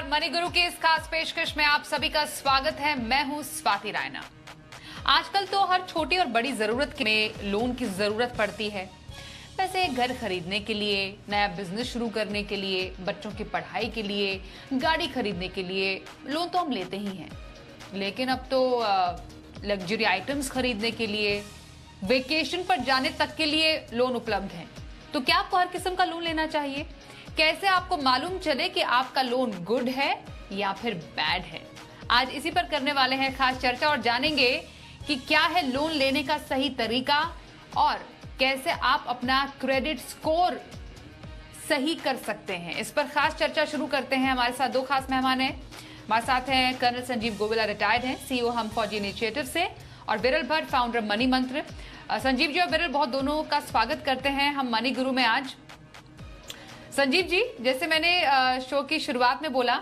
नमस्कार। मनी गुरु की इस खास पेशकश में आप सभी का स्वागत है। मैं हूं स्वाति रायना। आजकल तो हर छोटी और बड़ी जरूरत में लोन की जरूरत पड़ती है। वैसे घर खरीदने के लिए, नया बिजनेस शुरू करने के लिए, बच्चों की पढ़ाई के लिए, गाड़ी खरीदने के लिए लोन तो हम लेते ही हैं। लेकिन अब तो लग्जरी आइटम्स खरीदने के लिए, वेकेशन पर जाने तक के लिए लोन उपलब्ध हैं। तो क्या आपको हर किस्म का लोन लेना चाहिए? कैसे आपको मालूम चले कि आपका लोन गुड है या फिर बैड है? आज इसी पर करने वाले हैं खास चर्चा और जानेंगे कि क्या है लोन लेने का सही तरीका और कैसे आप अपना क्रेडिट स्कोर सही कर सकते हैं। इस पर खास चर्चा शुरू करते हैं। हमारे साथ दो खास मेहमान हैं। हमारे साथ हैं कर्नल संजीव गोविला, रिटायर्ड हैं, सीईओ हम फौजी इनिशिएटिव से, और विरल भट्ट, फाउंडर मनी मंत्र। संजीव जी और विरल बहुत दोनों का स्वागत करते हैं हम मनी गुरु में आज। संजीव जी, जैसे मैंने शो की शुरुआत में बोला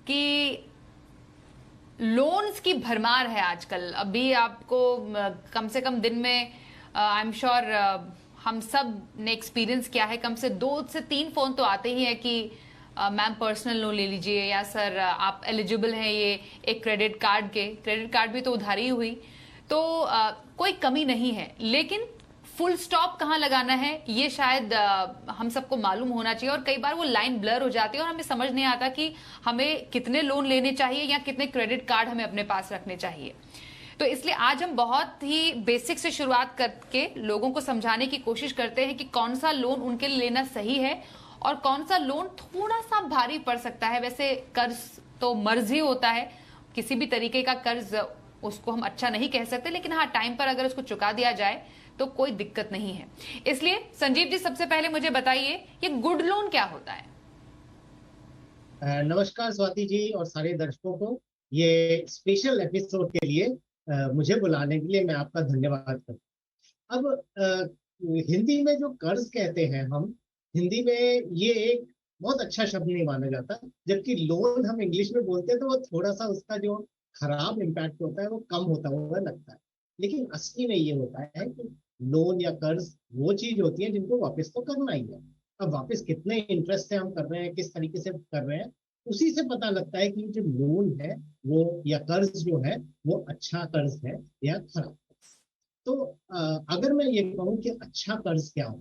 कि लोन्स की भरमार है आजकल। अभी आपको कम से कम दिन में आई एम श्योर हम सब ने एक्सपीरियंस किया है, कम से 2 से 3 फोन तो आते ही है कि मैम पर्सनल लोन ले लीजिए, या सर आप एलिजिबल हैं ये एक क्रेडिट कार्ड के। क्रेडिट कार्ड भी तो उधारी ही हुई। तो कोई कमी नहीं है, लेकिन फुल स्टॉप कहाँ लगाना है ये शायद हम सबको मालूम होना चाहिए। और कई बार वो लाइन ब्लर हो जाती है और हमें समझ नहीं आता कि हमें कितने लोन लेने चाहिए या कितने क्रेडिट कार्ड हमें अपने पास रखने चाहिए। तो इसलिए आज हम बहुत ही बेसिक से शुरुआत करके लोगों को समझाने की कोशिश करते हैं कि कौन सा लोन उनके लिए लेना सही है और कौन सा लोन थोड़ा सा भारी पड़ सकता है। वैसे कर्ज तो मर्ज ही होता है, किसी भी तरीके का कर्ज उसको हम अच्छा नहीं कह सकते, लेकिन हाँ, टाइम पर अगर उसको चुका दिया जाए तो कोई दिक्कत नहीं है। इसलिए संजीव जी, सबसे पहले मुझे बताइए ये गुड लोन क्या होता है? नमस्कार स्वाति जी और सारे दर्शकों को। ये स्पेशल एपिसोड के लिए मुझे बुलाने के लिए मैं आपका धन्यवाद करता हूँ। अब हिंदी में जो कर्ज कहते हैं हम, हिंदी में ये एक बहुत अच्छा शब्द नहीं माना जाता, जबकि लोन हम इंग्लिश में बोलते हैं तो वो थोड़ा सा उसका जो खराब इम्पैक्ट होता है वो कम होता हुआ लगता है। लेकिन असली में ये होता है कि लोन या कर्ज वो चीज होती है जिनको वापस तो करना ही है। अब वापस कितने इंटरेस्ट से हम कर रहे हैं, किस तरीके से कर रहे हैं, उसी से पता लगता है कि जो लोन है वो या कर्ज जो है वो अच्छा कर्ज है या खराब कर्ज। तो अगर मैं ये कहूँ कि अच्छा कर्ज क्या हो,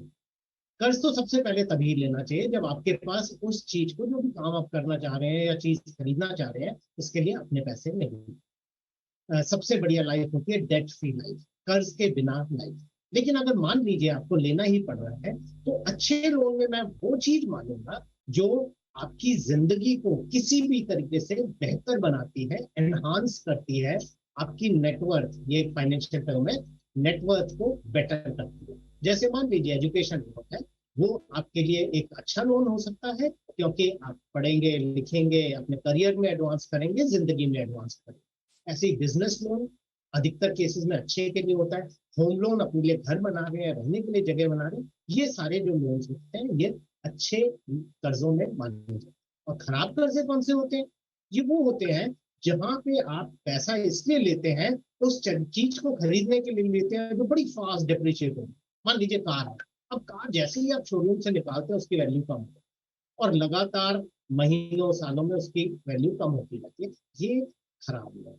कर्ज तो सबसे पहले तभी लेना चाहिए जब आपके पास उस चीज को, जो भी काम आप करना चाह रहे हैं या चीज खरीदना चाह रहे हैं, उसके लिए अपने पैसे नहीं। सबसे बढ़िया लाइफ होती है डेट फ्री लाइफ, कर्ज के बिना लाइफ। लेकिन अगर मान लीजिए आपको लेना ही पड़ रहा है, तो अच्छे लोन में मैं वो चीज मानूंगा जो आपकी जिंदगी को किसी भी तरीके से बेहतर बनाती है, एनहांस करती है, आपकी नेटवर्थ, ये फाइनेंशियल टर्म है, नेटवर्थ को बेटर करती है। जैसे मान लीजिए एजुकेशन लोन है, वो आपके लिए एक अच्छा लोन हो सकता है, क्योंकि आप पढ़ेंगे, लिखेंगे, अपने करियर में एडवांस करेंगे, जिंदगी में एडवांस करेंगे। ऐसे ही बिजनेस लोन अधिकतर केसेस में अच्छे के लिए होता है। होम लोन अपने लिए घर बना रहे हैं, रहने के लिए जगह बना रहे हैं, ये सारे जो लोन्स होते हैं ये अच्छे कर्जों में माने जाते हैं। और खराब कर्जे कौन से होते हैं? ये वो होते हैं जहां पे आप पैसा इसलिए लेते हैं, उस चीज को खरीदने के लिए लेते हैं जो बड़ी फास्ट डिप्रिशिएट हो। मान लीजिए कार है, अब कार जैसे ही आप शोरूम से निकालते हैं उसकी वैल्यू कम होती है और लगातार महीनों सालों में उसकी वैल्यू कम होती जाती है। ये खराब है।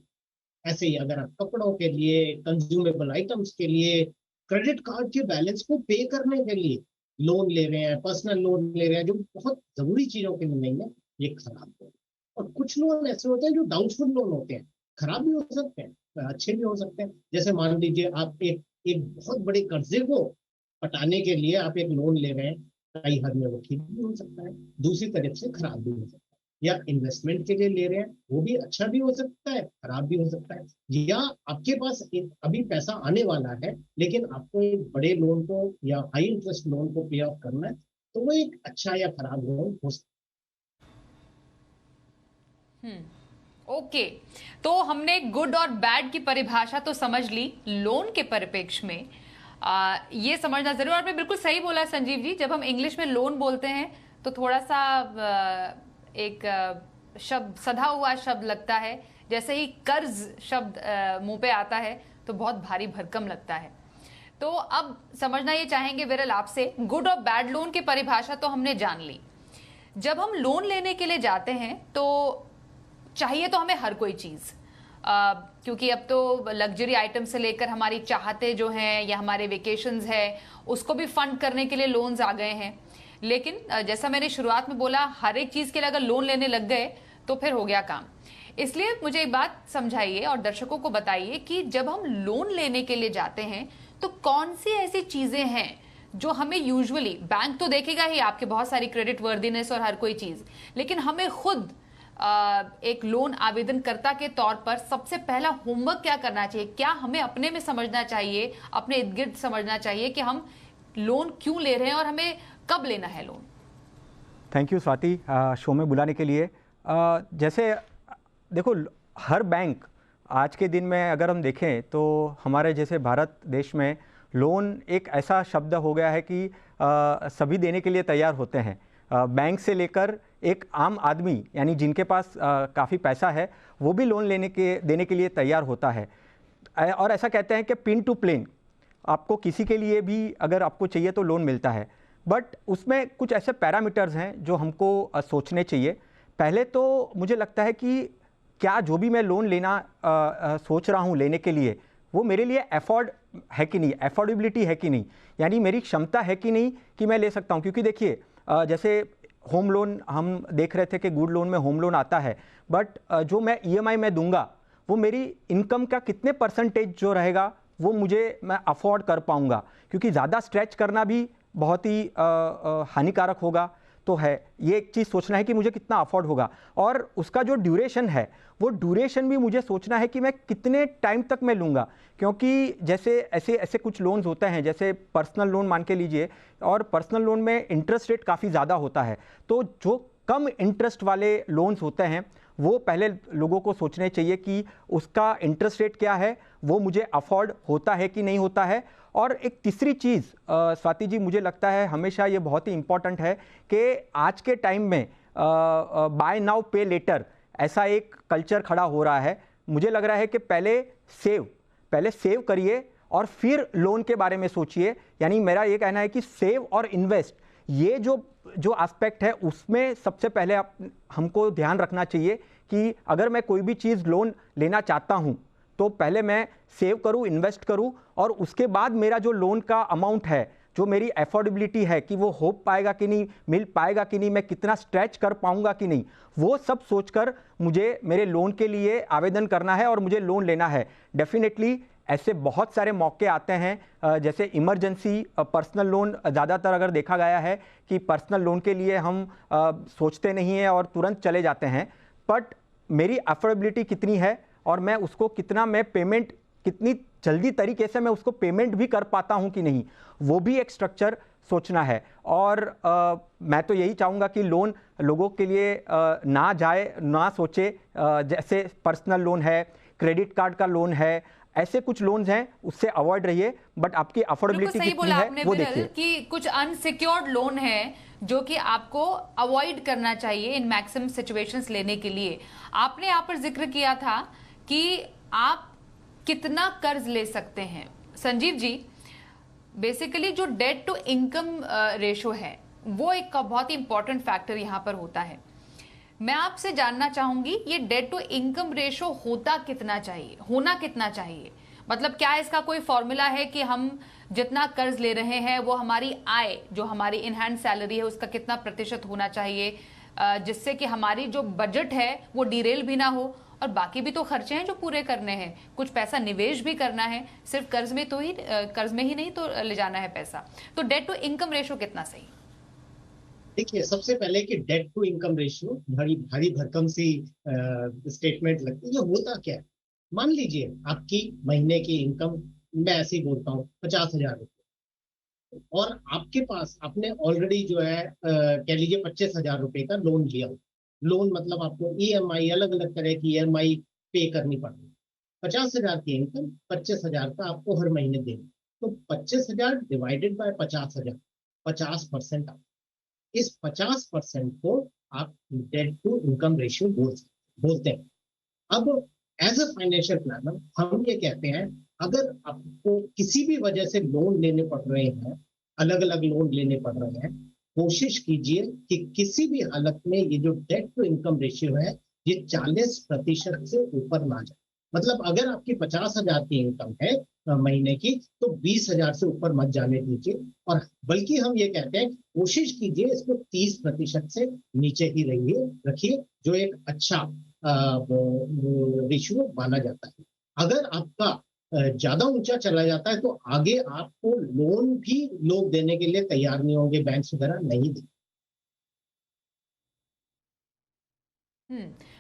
ऐसे ही अगर आप कपड़ों के लिए, कंज्यूमेबल आइटम्स के लिए, क्रेडिट कार्ड के बैलेंस को पे करने के लिए लोन ले रहे हैं, पर्सनल लोन ले रहे हैं जो बहुत जरूरी चीजों के लिए नहीं है, ये खराब है। और कुछ लोन ऐसे होते हैं जो डाउटफुल लोन होते हैं, खराब भी हो सकते हैं, अच्छे भी हो सकते हैं। जैसे मान लीजिए आप एक एक बहुत बड़े कर्जे को पटाने के लिए आप एक लोन ले रहे हैं, कई हद में वो ठीक भी हो सकता है, दूसरी तरफ से खराब भी हो सकता है। या इन्वेस्टमेंट के लिए ले रहे हैं, वो भी अच्छा भी हो सकता है, खराब भी हो सकता है। या आपके पास एक अभी पैसा आने वाला है, लेकिन आपको एक बड़े लोन को या हाई इंटरेस्ट लोन को पे ऑफ करना है, तो वो एक अच्छा या खराब लोन हो सकता है। ओके, तो हमने गुड और बैड की परिभाषा तो समझ ली। लोन के परिप्रेक्ष्य में ये समझना जरूर, और मैं बिल्कुल सही बोला संजीव जी, जब हम इंग्लिश में लोन बोलते हैं तो थोड़ा सा एक शब्द, सधा हुआ शब्द लगता है। जैसे ही कर्ज शब्द मुंह पे आता है तो बहुत भारी भरकम लगता है। तो अब समझना ये चाहेंगे विरल आपसे, गुड और बैड लोन की परिभाषा तो हमने जान ली। जब हम लोन लेने के लिए जाते हैं तो चाहिए तो हमें हर कोई चीज, क्योंकि अब तो लग्जरी आइटम से लेकर हमारी चाहते जो हैं या हमारे वेकेशंस है उसको भी फंड करने के लिए लोन्स आ गए हैं। लेकिन जैसा मैंने शुरुआत में बोला, हर एक चीज के लिए अगर लोन लेने लग गए तो फिर हो गया काम। इसलिए मुझे एक बात समझाइए और दर्शकों को बताइए कि जब हम लोन लेने के लिए जाते हैं तो कौन सी ऐसी चीजें हैं जो हमें यूजुअली, बैंक तो देखेगा ही आपके बहुत सारी क्रेडिट वर्दीनेस और हर कोई चीज, लेकिन हमें खुद एक लोन आवेदनकर्ता के तौर पर सबसे पहला होमवर्क क्या करना चाहिए? क्या हमें अपने में समझना चाहिए, अपने इर्द गिर्द समझना चाहिए कि हम लोन क्यों ले रहे हैं और हमें कब लेना है loan? Thank you Swati, show में बुलाने के लिए। जैसे देखो, हर बैंक आज के दिन में अगर हम देखें तो हमारे जैसे भारत देश में लोन एक ऐसा शब्द हो गया है कि सभी देने के लिए तैयार होते हैं। बैंक से लेकर एक आम आदमी, यानी जिनके पास काफ़ी पैसा है, वो भी लोन देने के लिए तैयार होता है। और ऐसा कहते हैं कि पिन टू प्लेन, आपको किसी के लिए भी अगर आपको चाहिए तो लोन मिलता है। बट उसमें कुछ ऐसे पैरामीटर्स हैं जो हमको सोचने चाहिए। पहले तो मुझे लगता है कि क्या जो भी मैं लोन लेना सोच रहा हूँ लेने के लिए, वो मेरे लिए अफोर्ड है कि नहीं, अफोर्डेबिलिटी है कि नहीं, यानी मेरी क्षमता है कि नहीं कि मैं ले सकता हूँ। क्योंकि देखिए, जैसे होम लोन हम देख रहे थे कि गुड लोन में होम लोन आता है, बट जो मैं ईएमआई में दूंगा वो मेरी इनकम का कितने परसेंटेज जो रहेगा वो मैं अफोर्ड कर पाऊंगा, क्योंकि ज़्यादा स्ट्रेच करना भी बहुत ही हानिकारक होगा। तो है ये एक चीज़ सोचना है कि मुझे कितना अफोर्ड होगा, और उसका जो ड्यूरेशन है वो ड्यूरेशन भी मुझे सोचना है कि मैं कितने टाइम तक मैं लूँगा। क्योंकि जैसे ऐसे कुछ लोन्स होते हैं, जैसे पर्सनल लोन मान के लीजिए, और पर्सनल लोन में इंटरेस्ट रेट काफ़ी ज़्यादा होता है। तो जो कम इंटरेस्ट वाले लोन्स होते हैं वो पहले लोगों को सोचने चाहिए कि उसका इंटरेस्ट रेट क्या है, वो मुझे अफोर्ड होता है कि नहीं होता है। और एक तीसरी चीज़ स्वाति जी, मुझे लगता है हमेशा ये बहुत ही इंपॉर्टेंट है कि आज के टाइम में बाय नाउ पे लेटर ऐसा एक कल्चर खड़ा हो रहा है। मुझे लग रहा है कि पहले सेव करिए और फिर लोन के बारे में सोचिए। यानी मेरा ये कहना है कि सेव और इन्वेस्ट, ये जो एस्पेक्ट है उसमें सबसे पहले हमको ध्यान रखना चाहिए कि अगर मैं कोई भी चीज़ लोन लेना चाहता हूँ तो पहले मैं सेव करूँ, इन्वेस्ट करूँ, और उसके बाद मेरा जो लोन का अमाउंट है, जो मेरी अफोर्डेबिलिटी है कि वो हो पाएगा कि नहीं, मिल पाएगा कि नहीं, मैं कितना स्ट्रेच कर पाऊंगा कि नहीं, वो सब सोचकर मुझे मेरे लोन के लिए आवेदन करना है और मुझे लोन लेना है। डेफिनेटली ऐसे बहुत सारे मौके आते हैं, जैसे इमरजेंसी पर्सनल लोन, ज़्यादातर अगर देखा गया है कि पर्सनल लोन के लिए हम सोचते नहीं हैं और तुरंत चले जाते हैं। बट मेरी अफोर्डेबिलिटी कितनी है और मैं उसको पेमेंट कितनी जल्दी तरीके से मैं उसको पेमेंट भी कर पाता हूं कि नहीं, वो भी एक स्ट्रक्चर सोचना है। और मैं तो यही चाहूँगा कि लोन लोगों के लिए ना सोचे, जैसे पर्सनल लोन है, क्रेडिट कार्ड का लोन है, ऐसे कुछ लोन्स हैं, उससे अवॉइड रहिए। बट आपकी अफोर्डेबिलिटी कितनी है वो देखिए। कि कुछ अनसिक्योर्ड लोन है जो कि आपको अवॉइड करना चाहिए इन मैक्सिमम सिचुएशंस लेने के लिए। आपने यहाँ पर जिक्र किया था कि आप कितना कर्ज ले सकते हैं। संजीव जी, बेसिकली जो डेट टू इनकम रेशो है वो एक बहुत ही इंपॉर्टेंट फैक्टर यहां पर होता है। मैं आपसे जानना चाहूंगी, ये डेट टू इनकम रेशो होना कितना चाहिए? मतलब क्या इसका कोई फॉर्मूला है कि हम जितना कर्ज ले रहे हैं वो हमारी आय, जो हमारी इन हैंड सैलरी है, उसका कितना प्रतिशत होना चाहिए, जिससे कि हमारी जो बजट है वो डिरेल भी ना हो, और बाकी भी तो खर्चे हैं जो पूरे करने हैं, कुछ पैसा निवेश भी करना है, सिर्फ कर्ज में ही नहीं तो ले जाना है पैसा। तो डेट टू इनकम रेशो कितना सही? देखिए, सबसे पहले कि डेट टू इनकम रेशियो भारी भरकम सी स्टेटमेंट लगती है। ये होता क्या है? मान लीजिए आपकी महीने की इनकम, मैं ऐसे ही बोलता हूँ, 50,000 रुपये, और आपके पास आपने ऑलरेडी जो है कह लीजिए 25,000 रुपये का लोन लिया हो। लोन मतलब आपको ईएमआई, अलग अलग तरह की ईएमआई पे करनी पड़ती है। 50,000 की इनकम, 25,000 का आपको हर महीने देना। तो 25,000 डिवाइडेड बाय 50,000, 50%। इस 50% को आप डेट टू इनकम रेशियो बोलते हैं। अब एज अ फाइनेंशियल प्लानर हम ये कहते हैं, अगर आपको किसी भी वजह से लोन लेने पड़ रहे हैं, अलग अलग लोन लेने पड़ रहे हैं, कोशिश कीजिए कि किसी भी हालत में ये जो डेट टू इनकम रेशियो है ये 40% से ऊपर ना जाए। मतलब अगर आपकी 50,000 की इनकम है महीने की, तो 20,000 से ऊपर मत जाने दीजिए। और बल्कि हम ये कहते हैं कोशिश कीजिए इसको 30% से नीचे ही रखिए, जो एक अच्छा रेशियो माना जाता है। अगर आपका ज्यादा ऊंचा चला जाता है तो आगे आपको लोन भी लोग देने के लिए तैयार नहीं होंगे, बैंक वगैरह नहीं देंगे।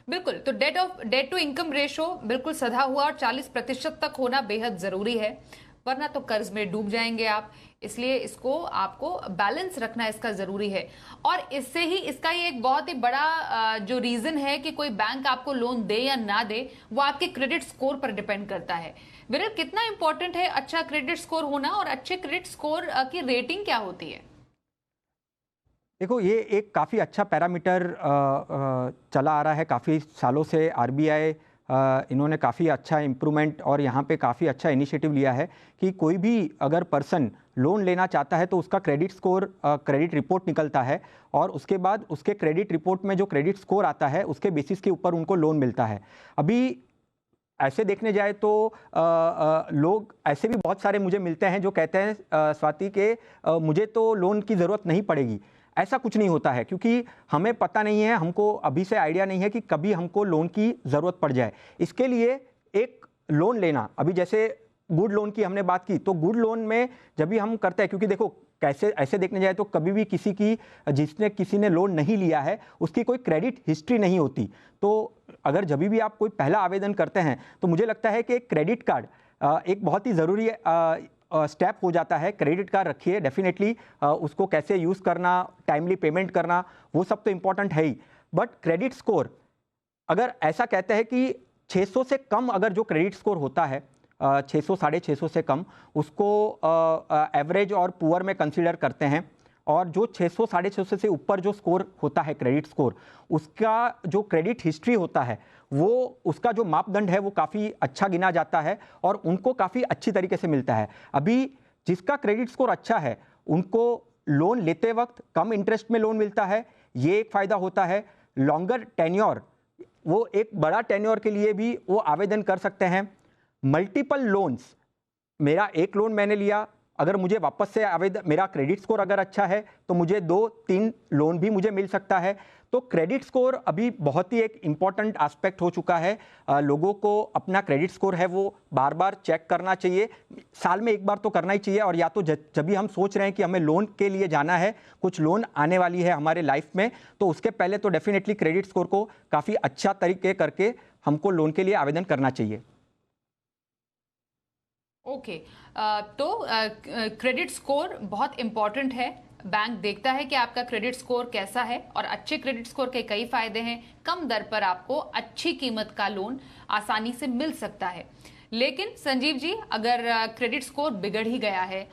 बिल्कुल। तो डेट टू इनकम रेशो बिल्कुल सधा हुआ और 40% तक होना बेहद जरूरी है, वरना तो कर्ज में डूब जाएंगे आप। इसलिए इसको आपको बैलेंस रखना इसका जरूरी है। और इससे ही इसका ये एक बहुत ही बड़ा जो रीजन है कि कोई बैंक आपको लोन दे या ना दे, वो आपके क्रेडिट स्कोर पर डिपेंड करता है। विरल, कितना इंपॉर्टेंट है अच्छा क्रेडिट स्कोर होना, और अच्छे क्रेडिट स्कोर की रेटिंग क्या होती है? देखो, ये एक काफ़ी अच्छा पैरामीटर चला आ रहा है काफ़ी सालों से। आरबीआई इन्होंने काफ़ी अच्छा इम्प्रूवमेंट और यहाँ पे काफ़ी अच्छा इनिशिएटिव लिया है कि कोई भी अगर पर्सन लोन लेना चाहता है तो उसका क्रेडिट स्कोर, क्रेडिट रिपोर्ट निकलता है, और उसके बाद उसके क्रेडिट रिपोर्ट में जो क्रेडिट स्कोर आता है उसके बेसिस के ऊपर उनको लोन मिलता है। अभी ऐसे देखने जाए तो लोग ऐसे भी बहुत सारे मुझे मिलते हैं जो कहते हैं स्वाति के मुझे तो लोन की ज़रूरत नहीं पड़ेगी। ऐसा कुछ नहीं होता है, क्योंकि हमें पता नहीं है, हमको अभी से आइडिया नहीं है कि कभी हमको लोन की ज़रूरत पड़ जाए। इसके लिए एक लोन लेना, अभी जैसे गुड लोन की हमने बात की, तो गुड लोन में जब भी हम करते हैं, क्योंकि देखो कैसे ऐसे देखने जाए तो कभी भी किसी ने लोन नहीं लिया है उसकी कोई क्रेडिट हिस्ट्री नहीं होती। तो अगर जब भी आप कोई पहला आवेदन करते हैं तो मुझे लगता है कि क्रेडिट कार्ड एक बहुत ही ज़रूरी स्टेप हो जाता है। क्रेडिट कार्ड रखिए डेफिनेटली, उसको कैसे यूज़ करना, टाइमली पेमेंट करना, वो सब तो इम्पॉर्टेंट है ही। बट क्रेडिट स्कोर, अगर ऐसा कहते हैं कि 600 से कम अगर जो क्रेडिट स्कोर होता है, 600 650 से कम, उसको एवरेज और पुअर में कंसीडर करते हैं। और जो 600 650 से ऊपर जो स्कोर होता है क्रेडिट स्कोर, उसका जो क्रेडिट हिस्ट्री होता है वो उसका जो मापदंड है वो काफ़ी अच्छा गिना जाता है और उनको काफ़ी अच्छी तरीके से मिलता है। अभी जिसका क्रेडिट स्कोर अच्छा है उनको लोन लेते वक्त कम इंटरेस्ट में लोन मिलता है, ये एक फ़ायदा होता है। लॉन्गर टेन्योर, वो एक बड़ा टेन्योर के लिए भी वो आवेदन कर सकते हैं। मल्टीपल लोन्स, मेरा एक लोन मैंने लिया, अगर मुझे वापस से आवेदन, मेरा क्रेडिट स्कोर अगर अच्छा है तो मुझे 2-3 लोन भी मुझे मिल सकता है। तो क्रेडिट स्कोर अभी बहुत ही एक इम्पॉर्टेंट एस्पेक्ट हो चुका है। लोगों को अपना क्रेडिट स्कोर है वो बार बार चेक करना चाहिए, साल में एक बार तो करना ही चाहिए। और या तो जब भी हम सोच रहे हैं कि हमें लोन के लिए जाना है, कुछ लोन आने वाली है हमारे लाइफ में, तो उसके पहले तो डेफिनेटली क्रेडिट स्कोर को काफ़ी अच्छा तरीके करके हमको लोन के लिए आवेदन करना चाहिए। ओके, तो क्रेडिट स्कोर बहुत इंपॉर्टेंट है। बैंक देखता है कि आपका क्रेडिट स्कोर कैसा है, और अच्छे क्रेडिट स्कोर के कई फायदे हैं। कम दर पर आपको अच्छी कीमत का लोन आसानी से मिल सकता है। लेकिन संजीव जी, अगर क्रेडिट स्कोर बिगड़ ही गया है,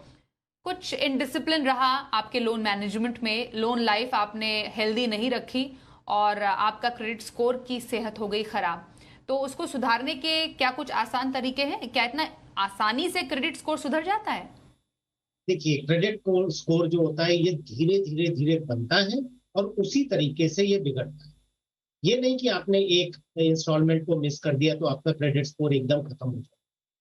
कुछ इनडिसिप्लिन रहा आपके लोन मैनेजमेंट में, लोन लाइफ आपने हेल्दी नहीं रखी और आपका क्रेडिट स्कोर की सेहत हो गई खराब, तो उसको सुधारने के क्या कुछ आसान तरीके हैं? क्या इतना आसानी से क्रेडिट स्कोर सुधर जाता है? देखिए, क्रेडिट स्कोर जो होता है ये धीरे धीरे धीरे बनता है और उसी तरीके से ये बिगड़ता है। ये नहीं कि आपने एक इंस्टॉलमेंट को मिस कर दिया तो आपका क्रेडिट स्कोर एकदम खत्म हो जाए।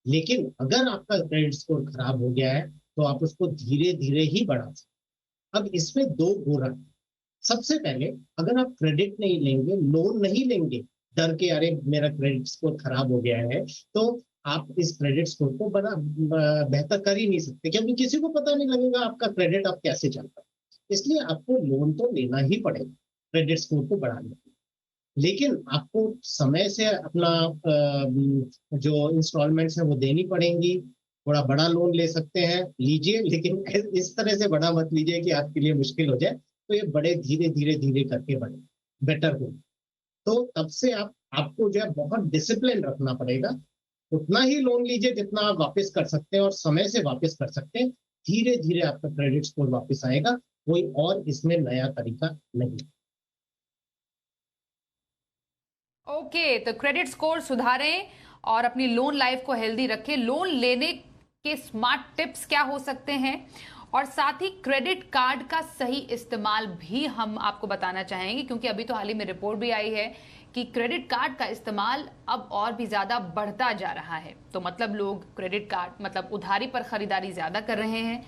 लेकिन अगर आपका क्रेडिट स्कोर खराब हो गया है तो आप उसको धीरे धीरे ही बढ़ा सकते। अब इसमें दो गोरा, सबसे पहले अगर आप क्रेडिट नहीं लेंगे, लोन नहीं लेंगे डर के अरे मेरा क्रेडिट स्कोर खराब हो गया है, तो आप इस क्रेडिट स्कोर को बड़ा बेहतर कर ही नहीं सकते, क्योंकि किसी को पता नहीं लगेगा आपका क्रेडिट अब कैसे चलता है। इसलिए आपको लोन तो लेना ही पड़ेगा क्रेडिट स्कोर को बढ़ाने के लिए। लेकिन आपको समय से अपना जो इंस्टॉलमेंट्स है वो देनी पड़ेंगी। थोड़ा बड़ा लोन ले सकते हैं, लीजिए, लेकिन इस तरह से बड़ा मत लीजिए कि आपके लिए मुश्किल हो जाए। तो ये बड़े धीरे धीरे धीरे करके बढ़े, बेटर हो। तो तब से आपको जो है बहुत डिसिप्लिन रखना पड़ेगा। उतना ही लोन लीजिए जितना आप वापस कर सकते हैं और समय से वापस कर सकते हैं। धीरे धीरे आपका क्रेडिट स्कोर वापस आएगा, कोई और इसमें नया तरीका नहीं। ओके, तो क्रेडिट स्कोर सुधारें और अपनी लोन लाइफ को हेल्दी रखें। लोन लेने के स्मार्ट टिप्स क्या हो सकते हैं और साथ ही क्रेडिट कार्ड का सही इस्तेमाल भी हम आपको बताना चाहेंगे, क्योंकि अभी तो हाल ही में रिपोर्ट भी आई है कि क्रेडिट कार्ड का इस्तेमाल अब और भी ज्यादा बढ़ता जा रहा है। तो मतलब लोग क्रेडिट कार्ड मतलब उधारी पर खरीदारी ज्यादा कर रहे हैं।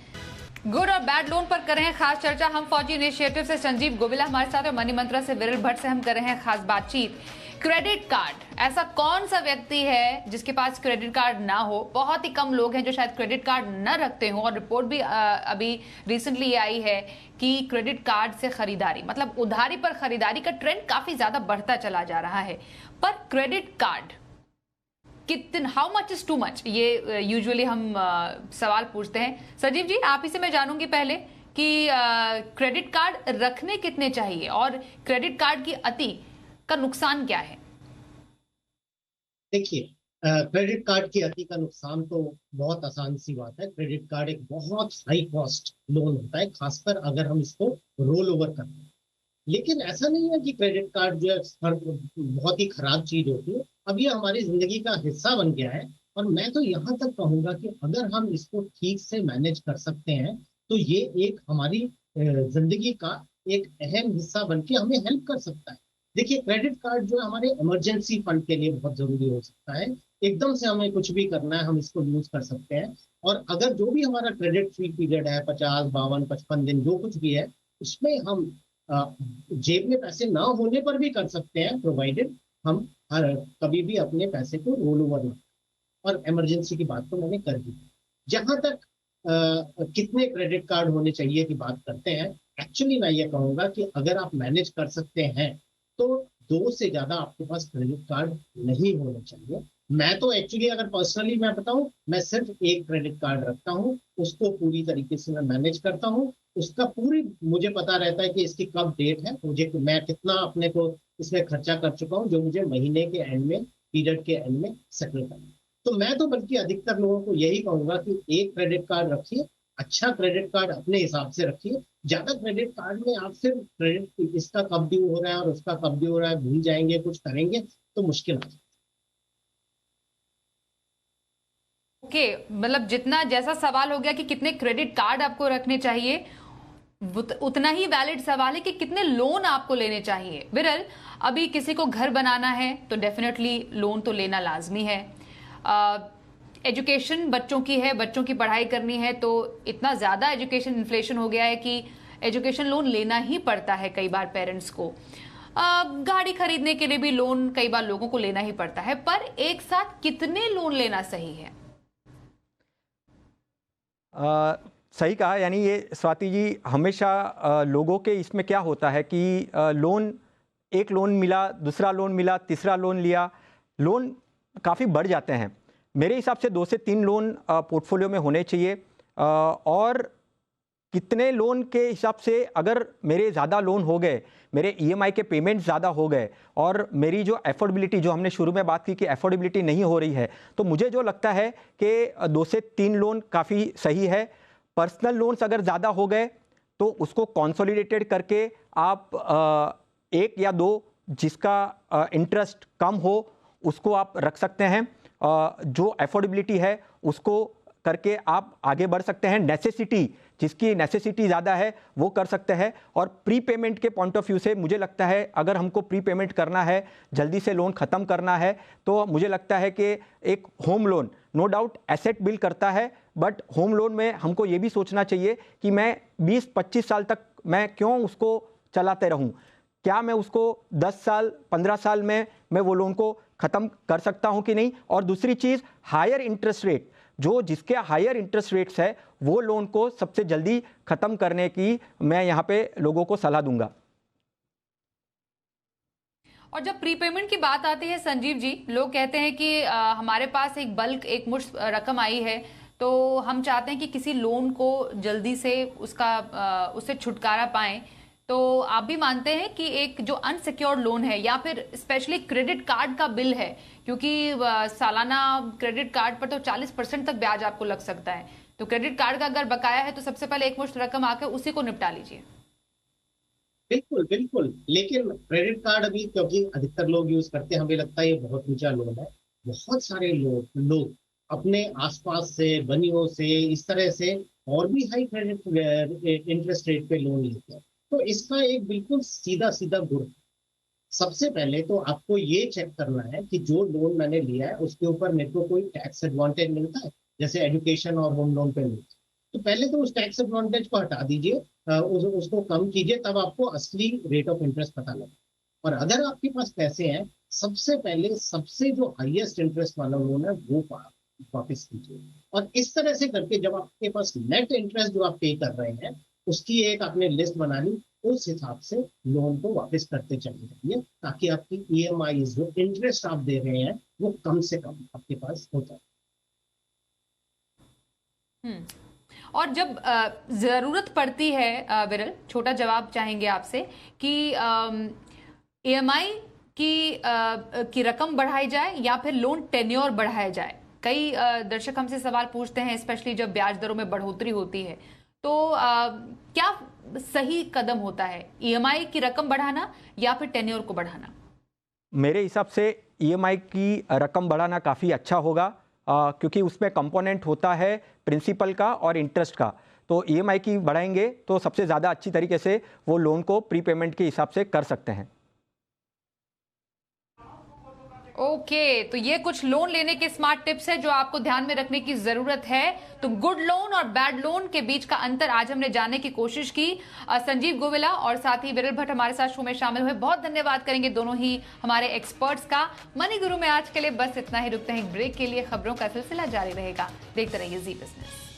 गुड और बैड लोन पर कर रहे हैं खास चर्चा। हम फौजी इनिशिएटिव से संजीव गोविला हमारे साथ और मनी मंत्रा से विरल भट्ट से हम कर रहे हैं खास बातचीत। क्रेडिट कार्ड, ऐसा कौन सा व्यक्ति है जिसके पास क्रेडिट कार्ड ना हो? बहुत ही कम लोग हैं जो शायद क्रेडिट कार्ड न रखते हो, और रिपोर्ट भी अभी रिसेंटली ये आई है कि क्रेडिट कार्ड से खरीदारी मतलब उधारी पर खरीदारी का ट्रेंड काफी ज्यादा बढ़ता चला जा रहा है। पर क्रेडिट कार्ड कितना, how much is too much, ये यूजुअली हम सवाल पूछते हैं। संजीव जी, आप ही से मैं जानूंगी पहले कि क्रेडिट कार्ड रखने कितने चाहिए और क्रेडिट कार्ड की अति का नुकसान क्या है? देखिए, क्रेडिट कार्ड की अति का नुकसान तो बहुत आसान सी बात है। क्रेडिट कार्ड एक बहुत हाई कॉस्ट लोन होता है, खासकर अगर हम इसको रोल ओवर करते हैं। लेकिन ऐसा नहीं है कि क्रेडिट कार्ड जो है बहुत ही खराब चीज होती है। अब ये हमारी जिंदगी का हिस्सा बन गया है, और मैं तो यहाँ तक कहूंगा कि अगर हम इसको ठीक से मैनेज कर सकते हैं तो ये एक हमारी जिंदगी का एक अहम हिस्सा बन के हमें हेल्प कर सकता है। देखिए, क्रेडिट कार्ड जो है हमारे इमरजेंसी फंड के लिए बहुत जरूरी हो सकता है। एकदम से हमें कुछ भी करना है, हम इसको यूज कर सकते हैं। और अगर जो भी हमारा क्रेडिट फ्री पीरियड है 50, 52, 55 दिन जो कुछ भी है, उसमें हम जेब में पैसे ना होने पर भी कर सकते हैं, प्रोवाइडेड हम कभी भी अपने पैसे को रोल ओवर ना। और इमरजेंसी की बात तो मैंने कर दी। जहां तक कितने क्रेडिट कार्ड होने चाहिए की बात करते हैं, एक्चुअली मैं ये कहूंगा कि अगर आप मैनेज कर सकते हैं तो 2 से ज्यादा आपके पास क्रेडिट कार्ड नहीं होने चाहिए। मैं तो एक्चुअली अगर पर्सनली मैं बताऊं, मैं सिर्फ एक क्रेडिट कार्ड रखता हूं, उसको पूरी तरीके से मैं मैनेज करता हूं। उसका पूरी मुझे पता रहता है कि इसकी कब डेट है, मुझे मैं कितना अपने को इसमें खर्चा कर चुका हूं, जो मुझे महीने के एंड में, पीरियड के एंड में सेटल करना है। तो मैं तो बल्कि अधिकतर लोगों को यही कहूंगा कि एक क्रेडिट कार्ड रखिए, अच्छा क्रेडिट कार्ड अपने हिसाब से रखिए। ज्यादा क्रेडिट कार्ड में आप सिर्फ क्रेडिट इसका कब ड्यू हो रहा है और उसका कब ड्यू हो रहा है भूल जाएंगे, कुछ करेंगे तो मुश्किल हो। ओके, मतलब जितना जैसा सवाल हो गया कि कितने क्रेडिट कार्ड आपको रखने चाहिए, उतना ही वैलिड सवाल है कि कितने लोन आपको लेने चाहिए। विरल, अभी किसी को घर बनाना है तो डेफिनेटली लोन तो लेना लाजमी है। एजुकेशन बच्चों की है, बच्चों की पढ़ाई करनी है, तो इतना ज्यादा एजुकेशन इन्फ्लेशन हो गया है कि एजुकेशन लोन लेना ही पड़ता है कई बार पेरेंट्स को। गाड़ी खरीदने के लिए भी लोन कई बार लोगों को लेना ही पड़ता है। पर एक साथ कितने लोन लेना सही है? सही कहा। यानी ये स्वाति जी, हमेशा लोगों के इसमें क्या होता है कि एक लोन मिला, दूसरा लोन मिला, तीसरा लोन लिया, लोन काफ़ी बढ़ जाते हैं। मेरे हिसाब से 2 से 3 लोन पोर्टफोलियो में होने चाहिए। और कितने लोन के हिसाब से, अगर मेरे ज़्यादा लोन हो गए, मेरे EMI के पेमेंट ज़्यादा हो गए और मेरी जो एफोर्डेबिलिटी, जो हमने शुरू में बात की कि एफोर्डेबिलिटी नहीं हो रही है, तो मुझे जो लगता है कि 2 से 3 लोन काफ़ी सही है। पर्सनल लोन्स अगर ज़्यादा हो गए तो उसको कंसोलिडेटेड करके आप 1 या 2 जिसका इंटरेस्ट कम हो उसको आप रख सकते हैं। जो एफोर्डेबिलिटी है उसको करके आप आगे बढ़ सकते हैं। नेसेसिटी, जिसकी नेसेसिटी ज़्यादा है वो कर सकते हैं। और प्री पेमेंट के पॉइंट ऑफ व्यू से मुझे लगता है अगर हमको प्री पेमेंट करना है, जल्दी से लोन ख़त्म करना है, तो मुझे लगता है कि एक home loan no doubt asset build करता है, बट होम लोन में हमको ये भी सोचना चाहिए कि मैं 20-25 साल तक मैं क्यों उसको चलाते रहूं, क्या मैं उसको 10 साल 15 साल में मैं वो लोन को ख़त्म कर सकता हूं कि नहीं। और दूसरी चीज़, हायर इंटरेस्ट रेट, जो जिसके हायर इंटरेस्ट रेट्स है वो लोन को सबसे जल्दी ख़त्म करने की मैं यहाँ पे लोगों को सलाह दूंगा। और जब प्रीपेमेंट की बात आती है संजीव जी, लोग कहते हैं कि हमारे पास एक बल्क, एक मुश्त रकम आई है, तो हम चाहते हैं कि किसी लोन को जल्दी से उससे छुटकारा पाएं। तो आप भी मानते हैं कि एक जो अनसिक्योर्ड लोन है या फिर स्पेशली क्रेडिट कार्ड का बिल है, क्योंकि सालाना क्रेडिट कार्ड पर तो 40% तक ब्याज आपको लग सकता है, तो क्रेडिट कार्ड का अगर बकाया है तो सबसे पहले एक मुश्त रकम आकर उसी को निपटा लीजिए। बिल्कुल बिल्कुल, लेकिन क्रेडिट कार्ड अभी क्योंकि अधिकतर लोग यूज करते हैं, हमें लगता है ये बहुत ऊंचा लोन है। बहुत सारे लोग अपने आसपास से, बनियों से, इस तरह से और भी हाई क्रेडिट इंटरेस्ट रेट पे लोन लेते हैं। तो इसका एक बिल्कुल सीधा सीधा गुण, सबसे पहले तो आपको ये चेक करना है कि जो लोन मैंने लिया है उसके ऊपर मेरे को कोई टैक्स एडवांटेज मिलता है, जैसे एजुकेशन और होम लोन पे मिलता है। तो पहले तो उस टैक्स एडवांटेज को हटा दीजिए, उसको कम कीजिए, तब आपको असली रेट ऑफ इंटरेस्ट पता लगे। और अगर आपके पास पैसे हैं, सबसे पहले सबसे जो हाईएस्ट इंटरेस्ट वाला लोन है वो वापस कीजिए। और इस तरह से करके जब आपके पास नेट इंटरेस्ट जो आप पे कर रहे हैं उसकी एक आपने लिस्ट बना ली, उस हिसाब से लोन को वापस करते चले जाइए, ताकि आपकी ईएमआई जो इंटरेस्ट आप दे रहे हैं वो कम से कम आपके पास हो जाए। और जब जरूरत पड़ती है विरल, छोटा जवाब चाहेंगे आपसे कि ईएमआई की रकम बढ़ाई जाए या फिर लोन टेन्योर बढ़ाया जाए। कई दर्शक हमसे सवाल पूछते हैं, स्पेशली जब ब्याज दरों में बढ़ोतरी होती है, तो क्या सही कदम होता है, ईएमआई की रकम बढ़ाना या फिर टेन्योर को बढ़ाना? मेरे हिसाब से ईएमआई की रकम बढ़ाना काफ़ी अच्छा होगा, क्योंकि उसमें कंपोनेंट होता है प्रिंसिपल का और इंटरेस्ट का। तो ईएमआई की बढ़ाएंगे तो सबसे ज़्यादा अच्छी तरीके से वो लोन को प्रीपेमेंट के हिसाब से कर सकते हैं। ओके, तो ये कुछ लोन लेने के स्मार्ट टिप्स है जो आपको ध्यान में रखने की जरूरत है। तो गुड लोन और बैड लोन के बीच का अंतर आज हमने जानने की कोशिश की। संजीव गोविला और साथ ही विरल भट्ट हमारे साथ शो में शामिल हुए। बहुत धन्यवाद करेंगे दोनों ही हमारे एक्सपर्ट्स का। मनी गुरु में आज के लिए बस इतना ही। रुकते हैं एक ब्रेक के लिए, खबरों का सिलसिला जारी रहेगा। देखते रहिए जी बिजनेस।